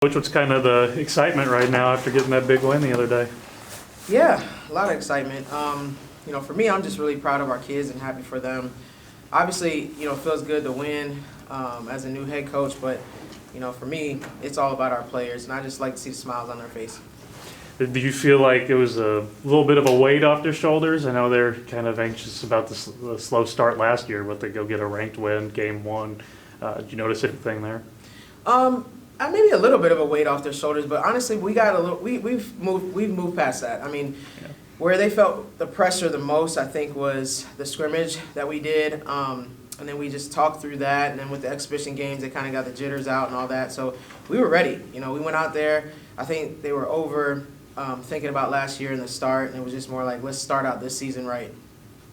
Coach, what's kind of the excitement right now after getting that big win the other day? Yeah, a lot of excitement. For me, I'm just really proud of our kids and happy for them. Obviously, it feels good to win as a new head coach, but, for me, it's all about our players, and I just like to see the smiles on their face. Did you feel like it was a little bit of a weight off their shoulders? I know they're kind of anxious about the slow start last year, but they go get a ranked win, game one. Did you notice anything there? Maybe a little bit of a weight off their shoulders, but honestly, we've moved past that. Where they felt the pressure the most, I think, was the scrimmage that we did, and then we just talked through that. And then with the exhibition games, they kind of got the jitters out and all that. So we were ready. We went out there. I think they were over thinking about last year and the start, and it was just more like, let's start out this season right.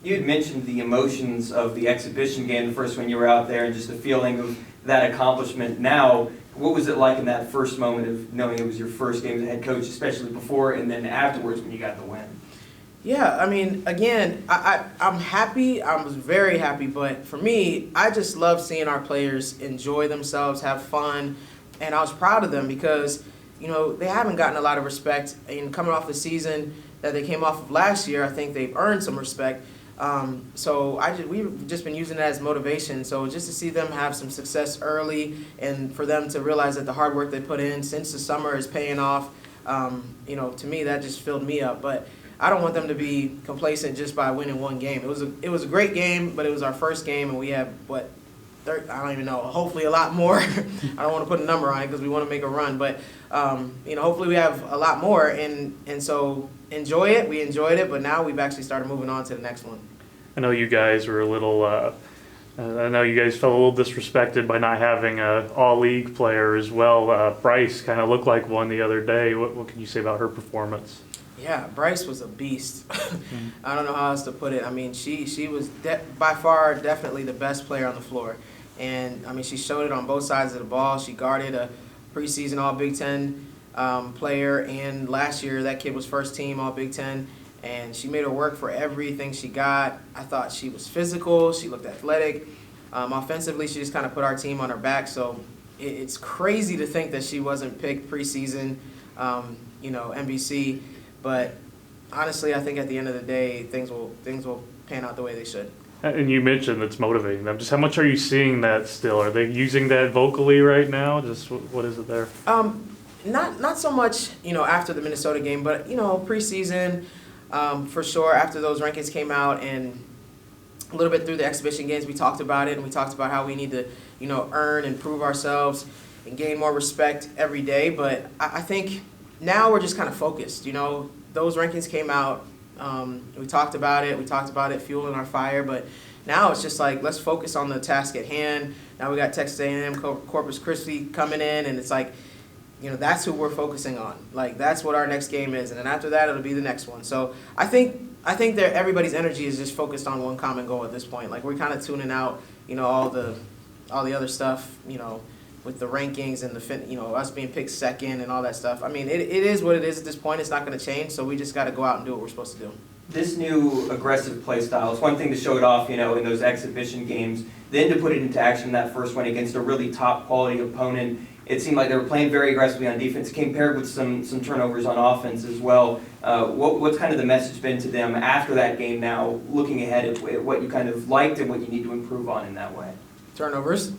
You had mentioned the emotions of the exhibition game, the first one you were out there, and just the feeling of that accomplishment. Now, what was it like in that first moment of knowing it was your first game as a head coach, especially before and then afterwards when you got the win? Yeah, again, I'm happy. I was very happy, but for me, I just love seeing our players enjoy themselves, have fun, and I was proud of them because, they haven't gotten a lot of respect. And coming off the season that they came off of last year, I think they've earned some respect. We've just been using that as motivation. So just to see them have some success early and for them to realize that the hard work they put in since the summer is paying off, to me, that just filled me up. But I don't want them to be complacent just by winning one game. It was a great game, but it was our first game, and we have, I don't even know, hopefully a lot more. I don't want to put a number on it because we want to make a run. But, hopefully we have a lot more. And so enjoy it. We enjoyed it, but now we've actually started moving on to the next one. I know you guys were a little. I know you guys felt a little disrespected by not having an all-league player as well. Bryce kind of looked like one the other day. What can you say about her performance? Yeah, Bryce was a beast. I don't know how else to put it. She was by far definitely the best player on the floor. And, she showed it on both sides of the ball. She guarded a preseason All-Big Ten player, and last year that kid was first team All-Big Ten, and she made her work for everything she got. I thought she was physical. She looked athletic. Offensively, she just kind of put our team on her back. So it's crazy to think that she wasn't picked preseason, NBC. But honestly, I think at the end of the day, things will pan out the way they should. And you mentioned it's motivating them. Just how much are you seeing that still? Are they using that vocally right now? Just what is it there? Not so much, after the Minnesota game, but, preseason, for sure, after those rankings came out and a little bit through the exhibition games, we talked about it, and we talked about how we need to, earn and prove ourselves and gain more respect every day. But I think now we're just kind of focused. Those rankings came out. We talked about it, fueling our fire. But now it's just like, let's focus on the task at hand. Now we got Texas A&M, Corpus Christi coming in, and it's like, that's who we're focusing on. Like, that's what our next game is. And then after that, it'll be the next one. So I think that everybody's energy is just focused on one common goal at this point. Like, we're kind of tuning out, all the other stuff, with the rankings and us being picked second and all that stuff. It is what it is at this point. It's not going to change, so we just got to go out and do what we're supposed to do. This new aggressive play style, it's one thing to show it off, in those exhibition games, then to put it into action in that first one against a really top quality opponent. It seemed like they were playing very aggressively on defense, came paired with some turnovers on offense as well. What's kind of the message been to them after that game now, looking ahead at what you kind of liked and what you need to improve on in that way? Turnovers,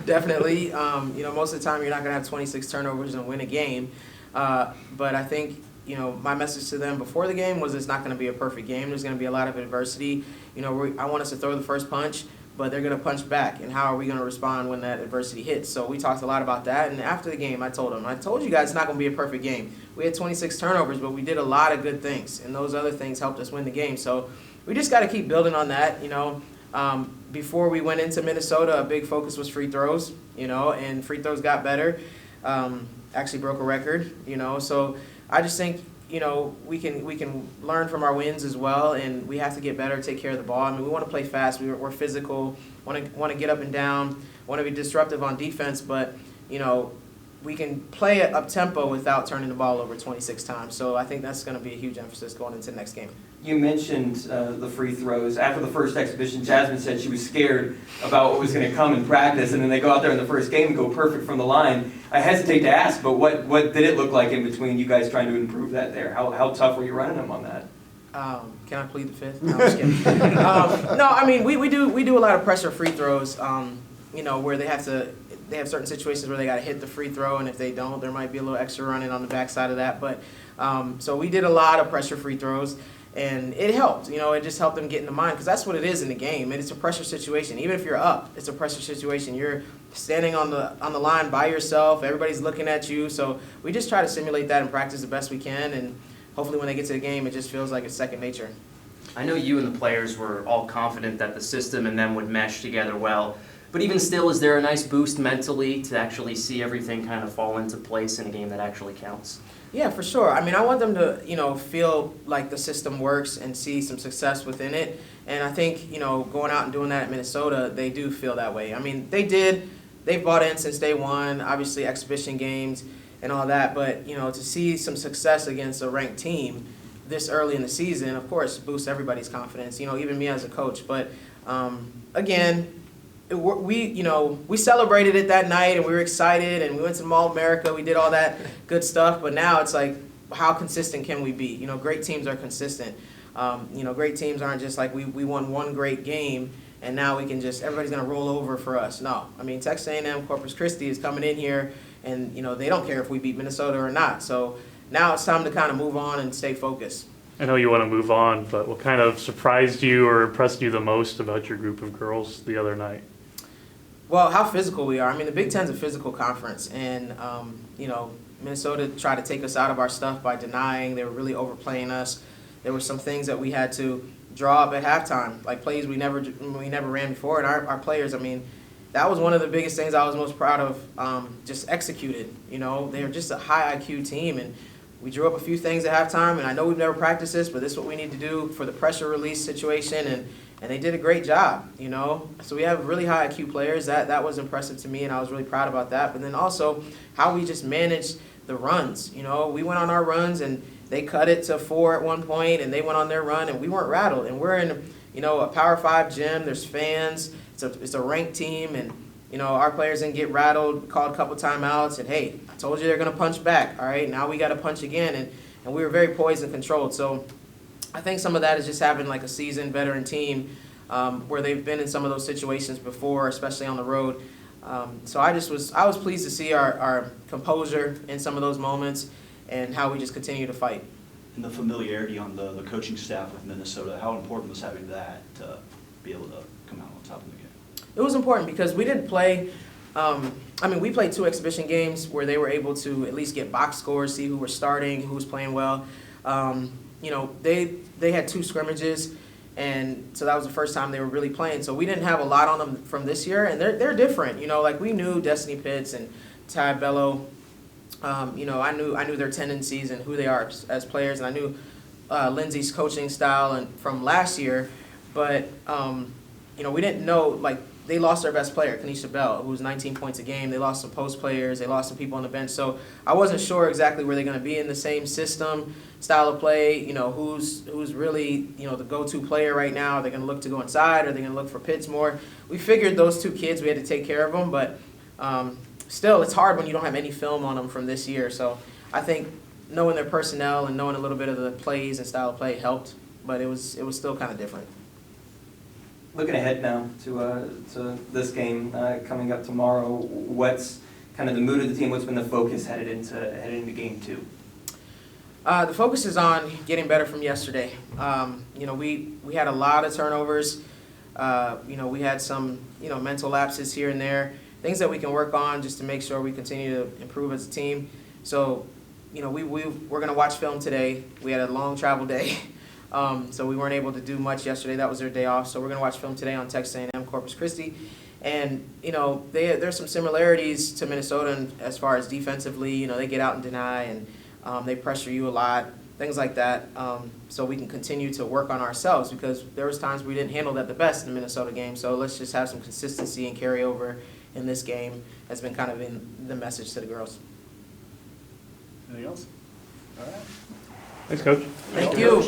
definitely. Most of the time you're not going to have 26 turnovers and win a game. But I think, my message to them before the game was it's not going to be a perfect game. There's going to be a lot of adversity. I want us to throw the first punch, but they're going to punch back. And how are we going to respond when that adversity hits? So we talked a lot about that. And after the game, I told you guys it's not going to be a perfect game. We had 26 turnovers, but we did a lot of good things. And those other things helped us win the game. So we just got to keep building on that, Before we went into Minnesota, a big focus was free throws, and free throws got better. Actually broke a record, So I just think, we can learn from our wins as well, and we have to get better, take care of the ball. We want to play fast. We're physical. Want to get up and down. Want to be disruptive on defense, but we can play it up tempo without turning the ball over 26 times. So I think that's going to be a huge emphasis going into the next game. You mentioned the free throws. After the first exhibition, Jasmine said she was scared about what was going to come in practice, and then they go out there in the first game and go perfect from the line. I hesitate to ask, but what did it look like in between you guys trying to improve that there? How tough were you running them on that? Can I plead the fifth? No, I'm just kidding. No, I mean we do a lot of pressure free throws. You know, where they have certain situations where they got to hit the free throw, and if they don't, there might be a little extra running on the backside of that. But so we did a lot of pressure free throws. And it helped, you know, it just helped them get in the mind, because that's what it is in the game. And it's a pressure situation. Even if you're up, it's a pressure situation. You're standing on the line by yourself. Everybody's looking at you. So we just try to simulate that in practice the best we can. And hopefully when they get to the game, it just feels like it's second nature. I know you and the players were all confident that the system and them would mesh together well. But even still, is there a nice boost mentally to actually see everything kind of fall into place in a game that actually counts? Yeah, for sure. I mean, I want them to, you know, feel like the system works and see some success within it. And I think, you know, going out and doing that at Minnesota, they do feel that way. I mean, they've bought in since day one, obviously exhibition games and all that. But, you know, to see some success against a ranked team this early in the season, of course, boosts everybody's confidence, you know, even me as a coach. But, again, we celebrated it that night, and we were excited, and we went to Mall America. We did all that good stuff. But now it's like, how consistent can we be? You know, great teams are consistent. You know, great teams aren't just like we won one great game and now we can just everybody's gonna roll over for us. No, I mean Texas A&M Corpus Christi is coming in here, and you know they don't care if we beat Minnesota or not. So now it's time to kind of move on and stay focused. I know you want to move on, but what kind of surprised you or impressed you the most about your group of girls the other night? Well, how physical we are. I mean, the Big Ten's a physical conference, and you know, Minnesota tried to take us out of our stuff by denying. They were really overplaying us. There were some things that we had to draw up at halftime, like plays we never ran before, and our players. I mean, that was one of the biggest things I was most proud of. Just executed. You know, they were just a high IQ team, and we drew up a few things at halftime. And I know we've never practiced this, but this is what we need to do for the pressure release situation, and they did a great job, you know. So we have really high IQ players. That was impressive to me, and I was really proud about that. But then also how we just managed the runs. You know, we went on our runs, and they cut it to 4 at one point, and they went on their run, and we weren't rattled. And we're in, you know, a Power 5 gym. There's fans. It's a ranked team, and you know our players didn't get rattled. Called a couple timeouts, and hey, I told you they're gonna punch back. All right, now we got to punch again, and we were very poised and controlled. So I think some of that is just having like a seasoned veteran team where they've been in some of those situations before, especially on the road. So I was pleased to see our composure in some of those moments and how we just continue to fight. And the familiarity on the coaching staff with Minnesota, how important was having that to be able to come out on top of the game? It was important because we didn't play. I mean, we played 2 exhibition games where they were able to at least get box scores, see who was starting, who was playing well. You know, they had 2 scrimmages, and so that was the first time they were really playing. So we didn't have a lot on them from this year, and they're different. You know, like we knew Destiny Pitts and Ty Bello. You know, I knew their tendencies and who they are as players, and I knew Lindsay's coaching style and from last year. But you know, we didn't know, like, they lost their best player, Kanisha Bell, who was 19 points a game. They lost some post players. They lost some people on the bench. So I wasn't sure exactly where they're going to be in the same system, style of play. You know, who's really, you know, the go-to player right now. Are they going to look to go inside? Are they going to look for Pitts more? We figured those 2 kids, we had to take care of them. But still, it's hard when you don't have any film on them from this year. So I think knowing their personnel and knowing a little bit of the plays and style of play helped. But it was still kind of different. Looking ahead now to this game coming up tomorrow, what's kind of the mood of the team? What's been the focus headed into game 2? The focus is on getting better from yesterday. You know, we had a lot of turnovers. You know, we had some, you know, mental lapses here and there, things that we can work on just to make sure we continue to improve as a team. So, you know, we're going to watch film today. We had a long travel day. So we weren't able to do much yesterday. That was their day off. So we're going to watch film today on Texas A&M Corpus Christi. And, you know, there's some similarities to Minnesota as far as defensively. You know, they get out and deny, and they pressure you a lot, things like that. So we can continue to work on ourselves, because there was times we didn't handle that the best in the Minnesota game. So let's just have some consistency and carry over in this game. Has been kind of in the message to the girls. Anything else? All right. Thanks, Coach. Thank you.